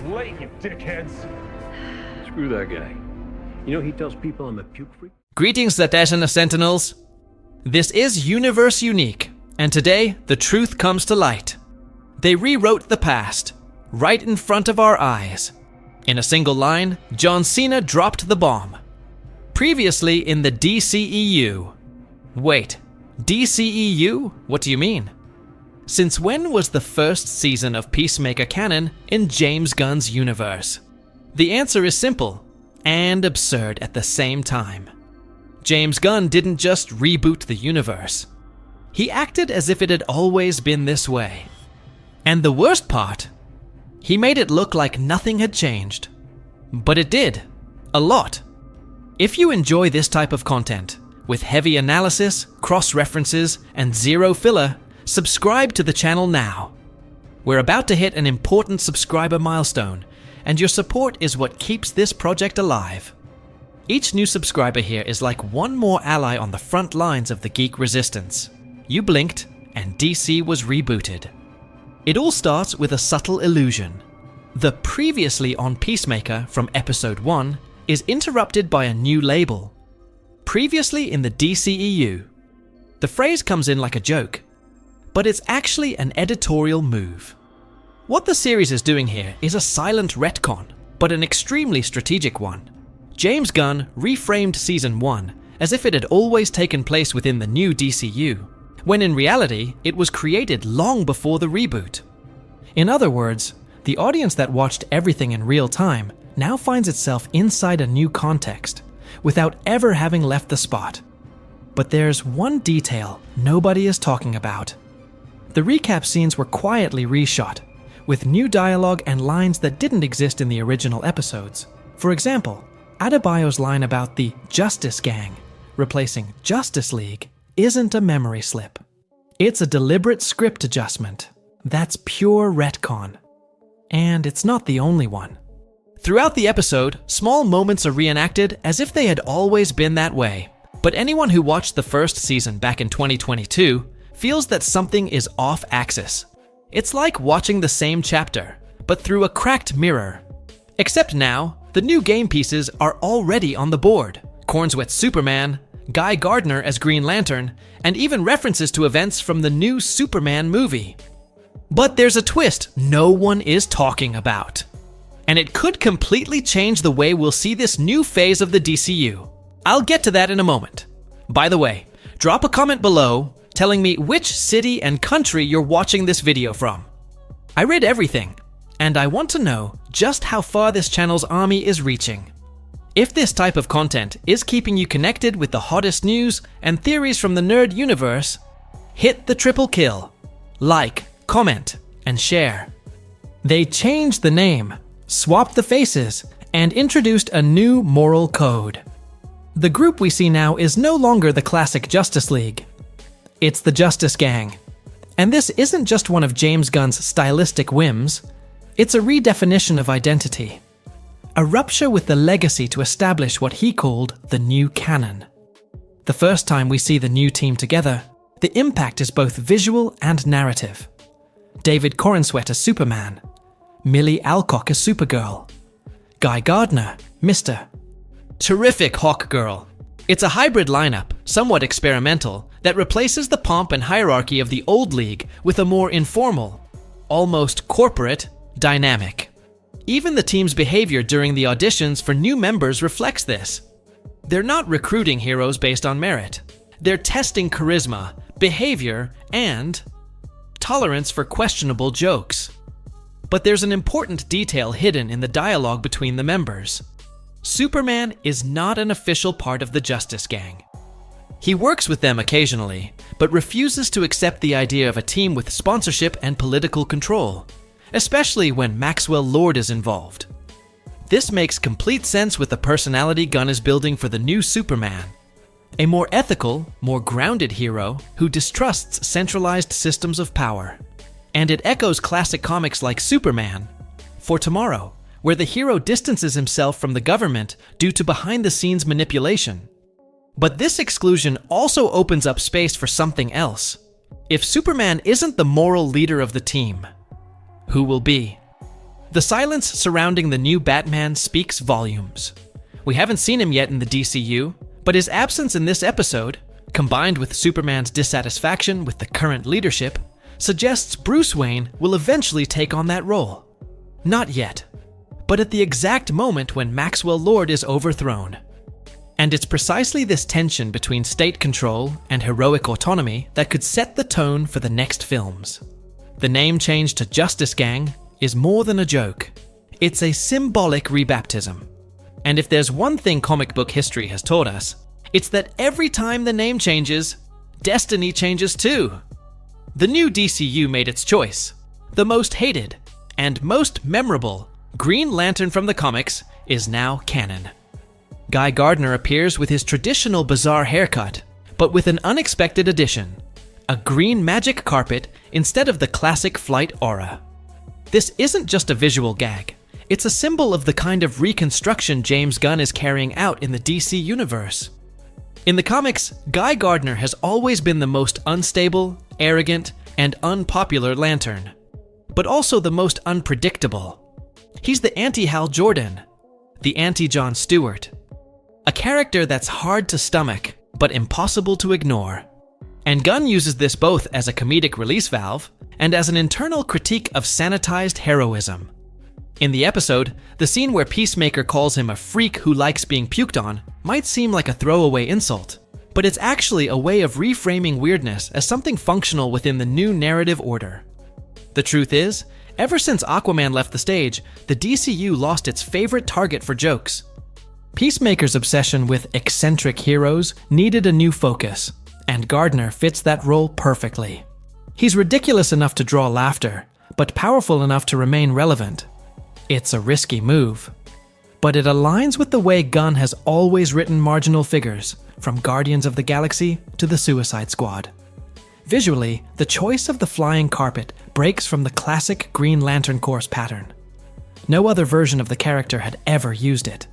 late, you dickheads. Screw that guy. You know he tells people I'm a puke freak? Greetings, Zatashin Sentinels. This is Universe Unique, and today the truth comes to light. They rewrote the past, right in front of our eyes. In a single line, John Cena dropped the bomb. Previously in the DCEU. Wait, DCEU? What do you mean? Since when was the first season of Peacemaker canon in James Gunn's universe? The answer is simple and absurd at the same time. James Gunn didn't just reboot the universe. He acted as if it had always been this way. And the worst part, he made it look like nothing had changed. But it did. A lot. If you enjoy this type of content, with heavy analysis, cross-references, and zero filler, subscribe to the channel now. We're about to hit an important subscriber milestone, and your support is what keeps this project alive. Each new subscriber here is like one more ally on the front lines of the geek resistance. You blinked, and DC was rebooted. It all starts with a subtle illusion. The previously on Peacemaker from episode 1 is interrupted by a new label. Previously in the DCEU. The phrase comes in like a joke, but it's actually an editorial move. What the series is doing here is a silent retcon, but an extremely strategic one. James Gunn reframed Season 1 as if it had always taken place within the new DCU, when in reality it was created long before the reboot. In other words, the audience that watched everything in real time now finds itself inside a new context, without ever having left the spot. But there's one detail nobody is talking about. The recap scenes were quietly reshot, with new dialogue and lines that didn't exist in the original episodes. For example, Adebayo's line about the Justice Gang replacing Justice League isn't a memory slip. It's a deliberate script adjustment. That's pure retcon. And it's not the only one. Throughout the episode, small moments are reenacted as if they had always been that way. But anyone who watched the first season back in 2022 feels that something is off axis. It's like watching the same chapter, but through a cracked mirror. Except now, the new game pieces are already on the board. Cornsweat's Superman, Guy Gardner as Green Lantern, and even references to events from the new Superman movie. But there's a twist no one is talking about. And it could completely change the way we'll see this new phase of the DCU. I'll get to that in a moment. By the way, drop a comment below telling me which city and country you're watching this video from. I read everything, and I want to know just how far this channel's army is reaching. If this type of content is keeping you connected with the hottest news and theories from the nerd universe, hit the triple kill. Like, comment, and share. They changed the name, swapped the faces, and introduced a new moral code. The group we see now is no longer the classic Justice League. It's the Justice Gang. And this isn't just one of James Gunn's stylistic whims, it's a redefinition of identity. A rupture with the legacy to establish what he called the new canon. The first time we see the new team together, the impact is both visual and narrative. David Corenswet as Superman, Millie Alcock as Supergirl, Guy Gardner, Mr. Terrific Hawkgirl. It's a hybrid lineup, somewhat experimental, that replaces the pomp and hierarchy of the old league with a more informal, almost corporate, dynamic. Even the team's behavior during the auditions for new members reflects this. They're not recruiting heroes based on merit. They're testing charisma, behavior, and tolerance for questionable jokes. But there's an important detail hidden in the dialogue between the members. Superman is not an official part of the Justice Gang. He works with them occasionally, but refuses to accept the idea of a team with sponsorship and political control, especially when Maxwell Lord is involved. This makes complete sense with the personality Gunn is building for the new Superman. A more ethical, more grounded hero who distrusts centralized systems of power. And it echoes classic comics like Superman for Tomorrow, where the hero distances himself from the government due to behind-the-scenes manipulation. But this exclusion also opens up space for something else. If Superman isn't the moral leader of the team, who will be? The silence surrounding the new Batman speaks volumes. We haven't seen him yet in the DCU, but his absence in this episode, combined with Superman's dissatisfaction with the current leadership, suggests Bruce Wayne will eventually take on that role. Not yet, but at the exact moment when Maxwell Lord is overthrown. And it's precisely this tension between state control and heroic autonomy that could set the tone for the next films. The name change to Justice Gang is more than a joke. It's a symbolic rebaptism. And if there's one thing comic book history has taught us, it's that every time the name changes, destiny changes too. The new DCU made its choice. The most hated and most memorable Green Lantern from the comics is now canon. Guy Gardner appears with his traditional bizarre haircut, but with an unexpected addition: a green magic carpet instead of the classic flight aura. This isn't just a visual gag, it's a symbol of the kind of reconstruction James Gunn is carrying out in the DC Universe. In the comics, Guy Gardner has always been the most unstable, arrogant, and unpopular Lantern, but also the most unpredictable. He's the anti-Hal Jordan, the anti-Jon Stewart, a character that's hard to stomach, but impossible to ignore. And Gunn uses this both as a comedic release valve and as an internal critique of sanitized heroism. In the episode, the scene where Peacemaker calls him a freak who likes being puked on might seem like a throwaway insult, but it's actually a way of reframing weirdness as something functional within the new narrative order. The truth is, ever since Aquaman left the stage, the DCU lost its favorite target for jokes. Peacemaker's obsession with eccentric heroes needed a new focus, and Gardner fits that role perfectly. He's ridiculous enough to draw laughter, but powerful enough to remain relevant. It's a risky move, but it aligns with the way Gunn has always written marginal figures, from Guardians of the Galaxy to the Suicide Squad. Visually, the choice of the flying carpet breaks from the classic Green Lantern Corps pattern. No other version of the character had ever used it.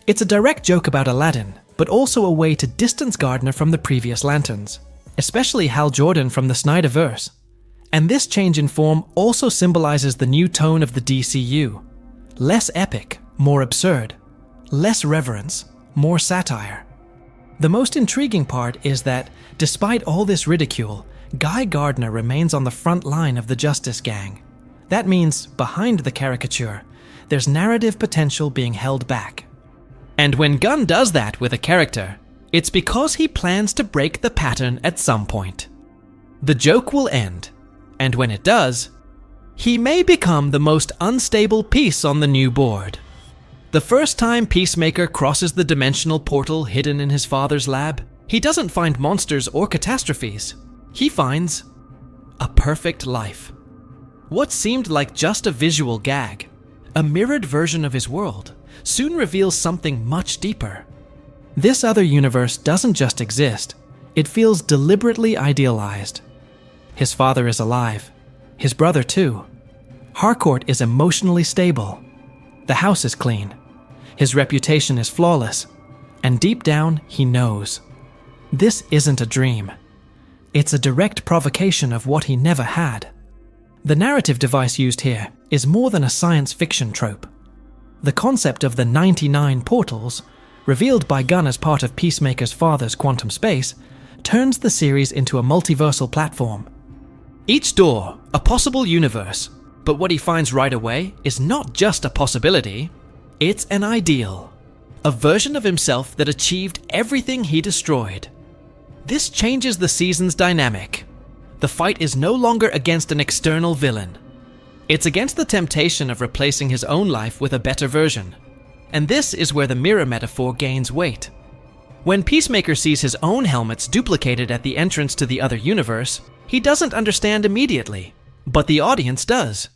It's a direct joke about Aladdin, but also a way to distance Gardner from the previous Lanterns, especially Hal Jordan from the Snyderverse. And this change in form also symbolizes the new tone of the DCU. Less epic, more absurd. Less reverence, more satire. The most intriguing part is that, despite all this ridicule, Guy Gardner remains on the front line of the Justice Gang. That means, behind the caricature, there's narrative potential being held back. And when Gunn does that with a character, it's because he plans to break the pattern at some point. The joke will end, and when it does, he may become the most unstable piece on the new board. The first time Peacemaker crosses the dimensional portal hidden in his father's lab, he doesn't find monsters or catastrophes. He finds a perfect life. What seemed like just a visual gag, a mirrored version of his world, soon reveals something much deeper. This other universe doesn't just exist, it feels deliberately idealized. His father is alive, his brother too. Harcourt is emotionally stable. The house is clean. His reputation is flawless. And deep down, he knows. This isn't a dream. It's a direct provocation of what he never had. The narrative device used here is more than a science fiction trope. The concept of the 99 portals, revealed by Gunn as part of Peacemaker's father's quantum space, turns the series into a multiversal platform. Each door, a possible universe, but what he finds right away is not just a possibility, it's an ideal. A version of himself that achieved everything he destroyed. This changes the season's dynamic. The fight is no longer against an external villain. It's against the temptation of replacing his own life with a better version. And this is where the mirror metaphor gains weight. When Peacemaker sees his own helmets duplicated at the entrance to the other universe, he doesn't understand immediately, but the audience does.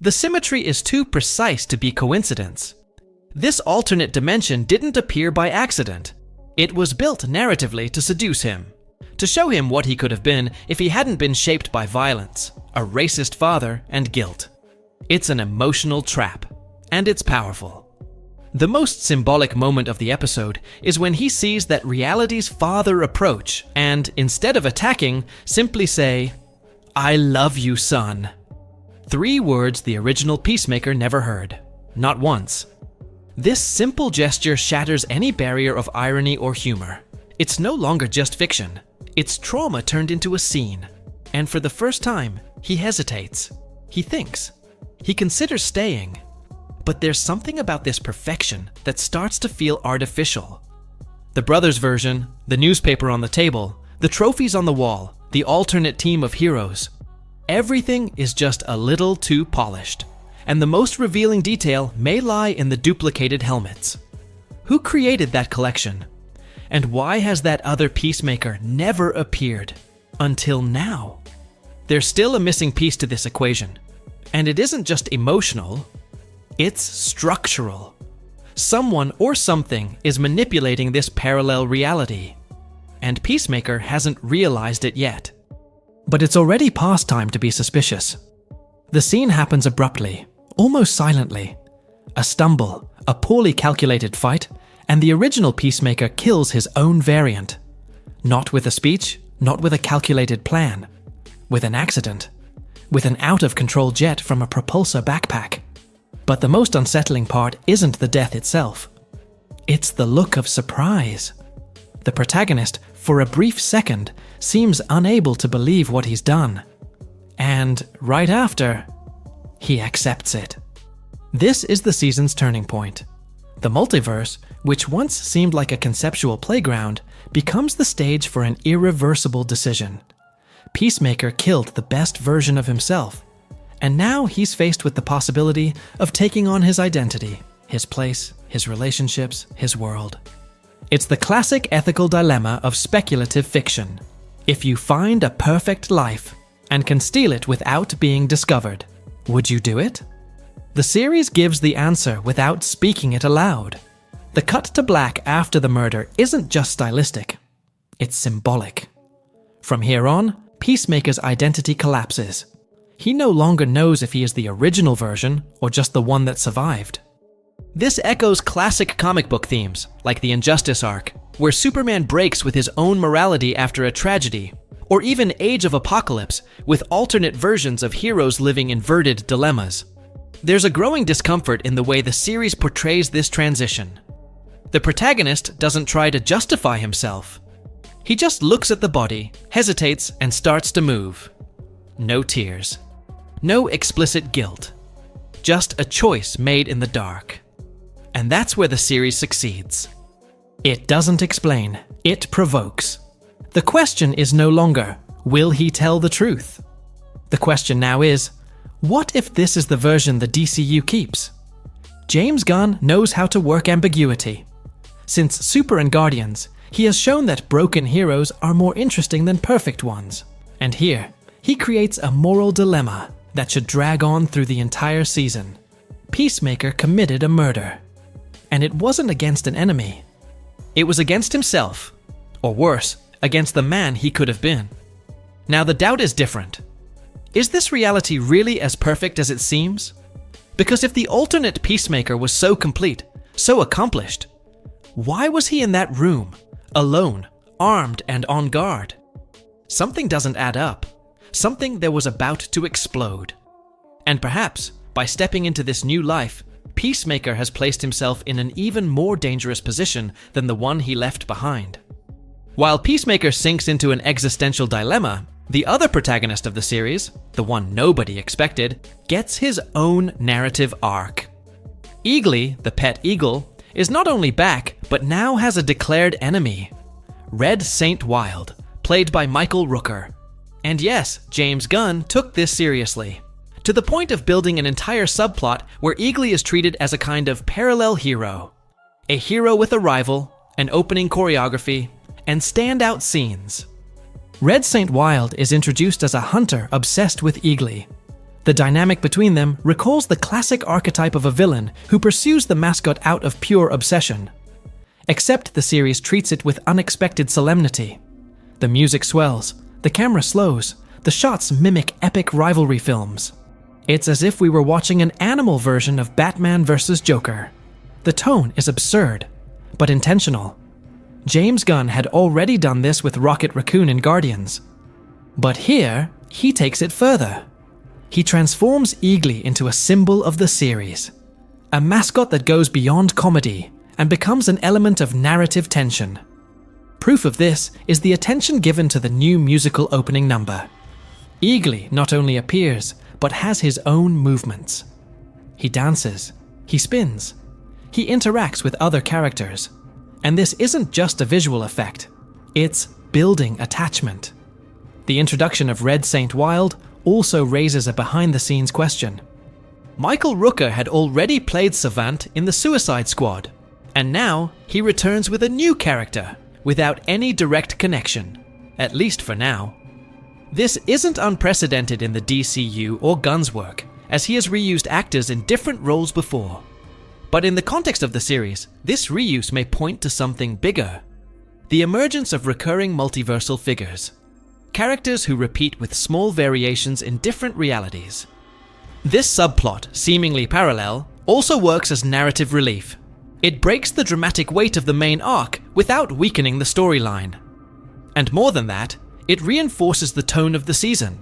The symmetry is too precise to be coincidence. This alternate dimension didn't appear by accident. It was built narratively to seduce him, to show him what he could have been if he hadn't been shaped by violence, a racist father, and guilt. It's an emotional trap, and it's powerful. The most symbolic moment of the episode is when he sees that reality's father approach and, instead of attacking, simply say, "I love you, son." 3 words the original Peacemaker never heard. Not once. This simple gesture shatters any barrier of irony or humor. It's no longer just fiction. It's trauma turned into a scene. And for the first time, he hesitates. He thinks. He considers staying. But there's something about this perfection that starts to feel artificial. The brothers' version, the newspaper on the table, the trophies on the wall, the alternate team of heroes. Everything is just a little too polished. And the most revealing detail may lie in the duplicated helmets. Who created that collection? And why has that other Peacemaker never appeared? Until now. There's still a missing piece to this equation. And it isn't just emotional, it's structural. Someone or something is manipulating this parallel reality. And Peacemaker hasn't realized it yet. But it's already past time to be suspicious. The scene happens abruptly, almost silently. A stumble, a poorly calculated fight, and the original Peacemaker kills his own variant. Not with a speech, not with a calculated plan. With an accident. With an out-of-control jet from a propulsor backpack. But the most unsettling part isn't the death itself. It's the look of surprise. The protagonist, for a brief second, seems unable to believe what he's done. And right after, he accepts it. This is the season's turning point. The multiverse, which once seemed like a conceptual playground, becomes the stage for an irreversible decision. Peacemaker killed the best version of himself, and now he's faced with the possibility of taking on his identity, his place, his relationships, his world. It's the classic ethical dilemma of speculative fiction. If you find a perfect life and can steal it without being discovered, would you do it? The series gives the answer without speaking it aloud. The cut to black after the murder isn't just stylistic, it's symbolic. From here on, Peacemaker's identity collapses. He no longer knows if he is the original version or just the one that survived. This echoes classic comic book themes, like the Injustice arc, where Superman breaks with his own morality after a tragedy, or even Age of Apocalypse, with alternate versions of heroes living inverted dilemmas. There's a growing discomfort in the way the series portrays this transition. The protagonist doesn't try to justify himself. He just looks at the body, hesitates, and starts to move. No tears. No explicit guilt. Just a choice made in the dark. And that's where the series succeeds. It doesn't explain, it provokes. The question is no longer, will he tell the truth? The question now is, what if this is the version the DCU keeps? James Gunn knows how to work ambiguity. Since Super and Guardians, he has shown that broken heroes are more interesting than perfect ones. And here, he creates a moral dilemma that should drag on through the entire season. Peacemaker committed a murder. And it wasn't against an enemy. It was against himself. Or worse, against the man he could have been. Now the doubt is different. Is this reality really as perfect as it seems? Because if the alternate Peacemaker was so complete, so accomplished, why was he in that room, alone, armed and on guard? Something doesn't add up. Something that was about to explode. And perhaps, by stepping into this new life, Peacemaker has placed himself in an even more dangerous position than the one he left behind. While Peacemaker sinks into an existential dilemma, the other protagonist of the series, the one nobody expected, gets his own narrative arc. Eagly, the pet eagle, is not only back, but now has a declared enemy. Red Saint Wild, played by Michael Rooker. And yes, James Gunn took this seriously, to the point of building an entire subplot where Eagly is treated as a kind of parallel hero. A hero with a rival, an opening choreography, and standout scenes. Red Saint Wild is introduced as a hunter obsessed with Eagly. The dynamic between them recalls the classic archetype of a villain who pursues the mascot out of pure obsession. Except the series treats it with unexpected solemnity. The music swells, the camera slows, the shots mimic epic rivalry films. It's as if we were watching an animal version of Batman vs. Joker. The tone is absurd, but intentional. James Gunn had already done this with Rocket Raccoon in Guardians. But here, he takes it further. he transforms Eagly into a symbol of the series, a mascot that goes beyond comedy and becomes an element of narrative tension. Proof of this is the attention given to the new musical opening number. Eagly not only appears, but has his own movements. He dances, he spins, he interacts with other characters. And this isn't just a visual effect, it's building attachment. The introduction of Red Saint Wild also raises a behind-the-scenes question. Michael Rooker had already played Savant in the Suicide Squad, and now he returns with a new character, without any direct connection, at least for now. This isn't unprecedented in the DCU or Gunn's work, as he has reused actors in different roles before. But in the context of the series, this reuse may point to something bigger. The emergence of recurring multiversal figures. Characters who repeat with small variations in different realities. This subplot, seemingly parallel, also works as narrative relief. It breaks the dramatic weight of the main arc without weakening the storyline. And more than that, it reinforces the tone of the season.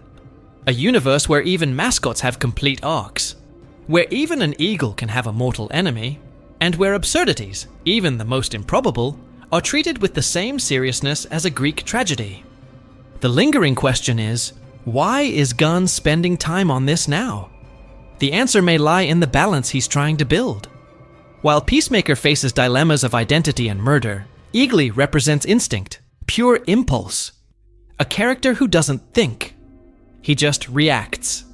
A universe where even mascots have complete arcs. Where even an eagle can have a mortal enemy, and where absurdities, even the most improbable, are treated with the same seriousness as a Greek tragedy. The lingering question is, why is Gunn spending time on this now? The answer may lie in the balance he's trying to build. While Peacemaker faces dilemmas of identity and murder, Eagly represents instinct, pure impulse. A character who doesn't think. He just reacts.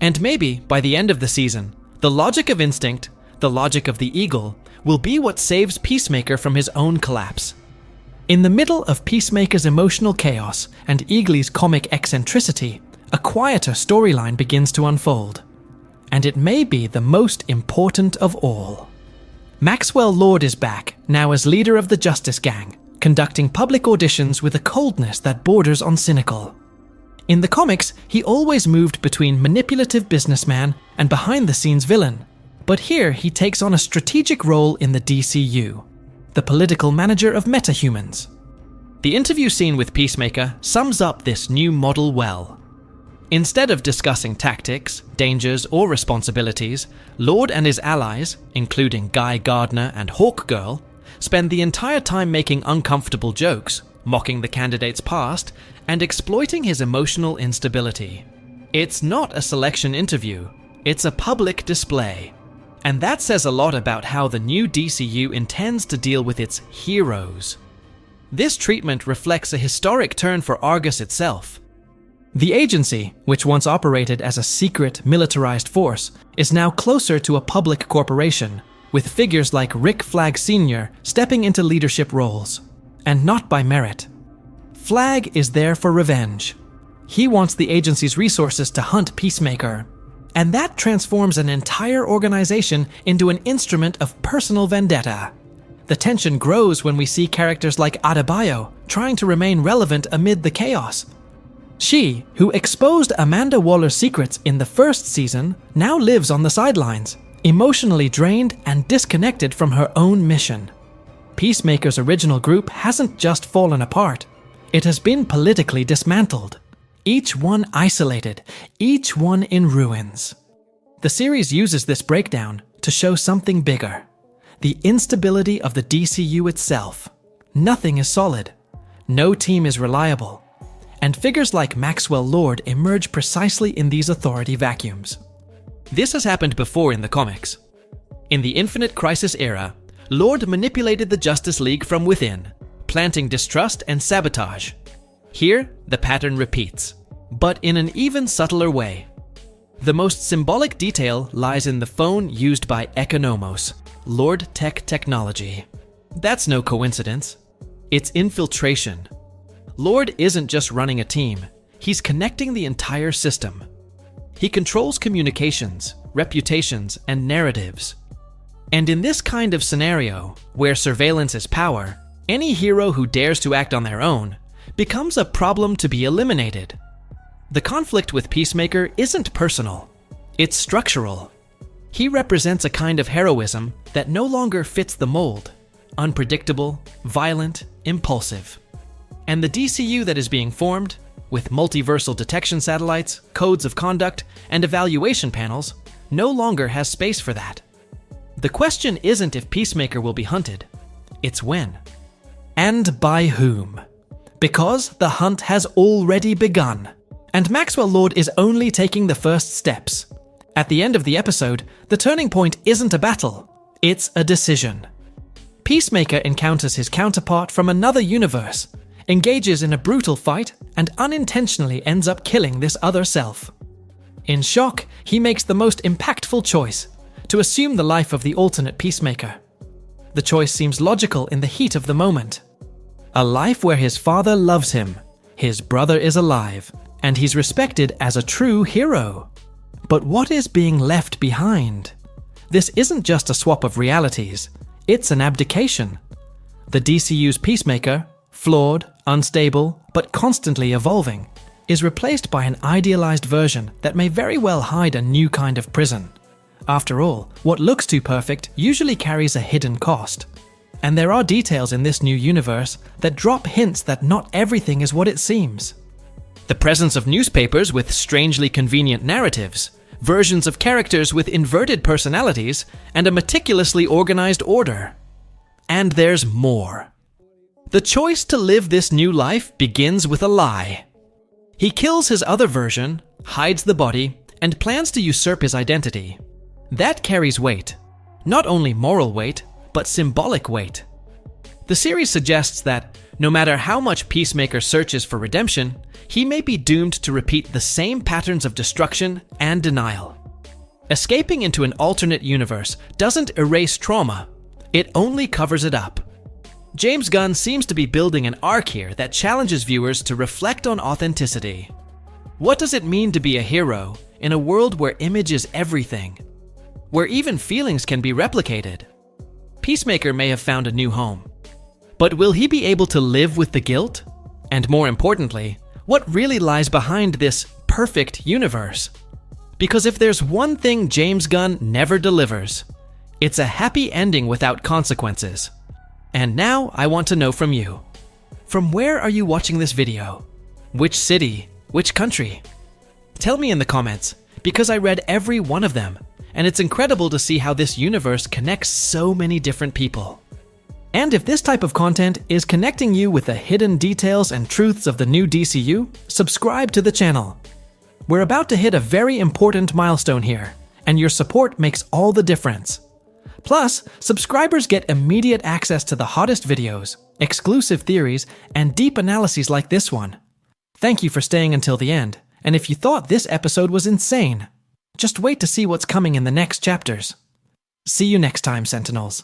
And maybe, by the end of the season, the logic of instinct, the logic of the eagle, will be what saves Peacemaker from his own collapse. In the middle of Peacemaker's emotional chaos and Eagly's comic eccentricity, a quieter storyline begins to unfold. And it may be the most important of all. Maxwell Lord is back, now as leader of the Justice Gang, conducting public auditions with a coldness that borders on cynical. In the comics, he always moved between manipulative businessman and behind-the-scenes villain, but here he takes on a strategic role in the DCU, the political manager of metahumans. The interview scene with Peacemaker sums up this new model well. Instead of discussing tactics, dangers, or responsibilities, Lord and his allies, including Guy Gardner and Hawkgirl, spend the entire time making uncomfortable jokes, mocking the candidate's past, and exploiting his emotional instability. It's not a selection interview, it's a public display. And that says a lot about how the new DCU intends to deal with its heroes. This treatment reflects a historic turn for Argus itself. The agency, which once operated as a secret, militarized force, is now closer to a public corporation, with figures like Rick Flag Sr. stepping into leadership roles. And not by merit. Flag is there for revenge. He wants the agency's resources to hunt Peacemaker. And that transforms an entire organization into an instrument of personal vendetta. The tension grows when we see characters like Adebayo trying to remain relevant amid the chaos. She, who exposed Amanda Waller's secrets in the first season, now lives on the sidelines, emotionally drained and disconnected from her own mission. Peacemaker's original group hasn't just fallen apart, it has been politically dismantled. Each one isolated, each one in ruins. The series uses this breakdown to show something bigger. The instability of the DCU itself. Nothing is solid. No team is reliable. And figures like Maxwell Lord emerge precisely in these authority vacuums. This has happened before in the comics. In the Infinite Crisis era, Lord manipulated the Justice League from within, planting distrust and sabotage. Here, the pattern repeats, but in an even subtler way. The most symbolic detail lies in the phone used by Economos, Lord Tech technology. That's no coincidence. It's infiltration. Lord isn't just running a team, he's connecting the entire system. He controls communications, reputations, and narratives. And in this kind of scenario, where surveillance is power, any hero who dares to act on their own becomes a problem to be eliminated. The conflict with Peacemaker isn't personal, it's structural. He represents a kind of heroism that no longer fits the mold, unpredictable, violent, impulsive. And the DCU that is being formed, with multiversal detection satellites, codes of conduct, and evaluation panels, no longer has space for that. The question isn't if Peacemaker will be hunted, it's when. And by whom. Because the hunt has already begun, and Maxwell Lord is only taking the first steps. At the end of the episode, the turning point isn't a battle, it's a decision. Peacemaker encounters his counterpart from another universe, engages in a brutal fight, and unintentionally ends up killing this other self. In shock, he makes the most impactful choice, to assume the life of the alternate Peacemaker. The choice seems logical in the heat of the moment. A life where his father loves him, his brother is alive, and he's respected as a true hero. But what is being left behind? This isn't just a swap of realities, it's an abdication. The DCU's Peacemaker, flawed, unstable, but constantly evolving, is replaced by an idealized version that may very well hide a new kind of prison. After all, what looks too perfect usually carries a hidden cost. And there are details in this new universe that drop hints that not everything is what it seems. The presence of newspapers with strangely convenient narratives, versions of characters with inverted personalities, and a meticulously organized order. And there's more. The choice to live this new life begins with a lie. He kills his other version, hides the body, and plans to usurp his identity. That carries weight. Not only moral weight, but symbolic weight. The series suggests that, no matter how much Peacemaker searches for redemption, he may be doomed to repeat the same patterns of destruction and denial. Escaping into an alternate universe doesn't erase trauma, it only covers it up. James Gunn seems to be building an arc here that challenges viewers to reflect on authenticity. What does it mean to be a hero in a world where image is everything? Where even feelings can be replicated? Peacemaker may have found a new home. But will he be able to live with the guilt? And more importantly, what really lies behind this perfect universe? Because if there's one thing James Gunn never delivers, it's a happy ending without consequences. And now I want to know from you. From where are you watching this video? Which city? Which country? Tell me in the comments, because I read every one of them, and it's incredible to see how this universe connects so many different people. And if this type of content is connecting you with the hidden details and truths of the new DCU, subscribe to the channel. We're about to hit a very important milestone here, and your support makes all the difference. Plus, subscribers get immediate access to the hottest videos, exclusive theories, and deep analyses like this one. Thank you for staying until the end, and if you thought this episode was insane, just wait to see what's coming in the next chapters. See you next time, Sentinels.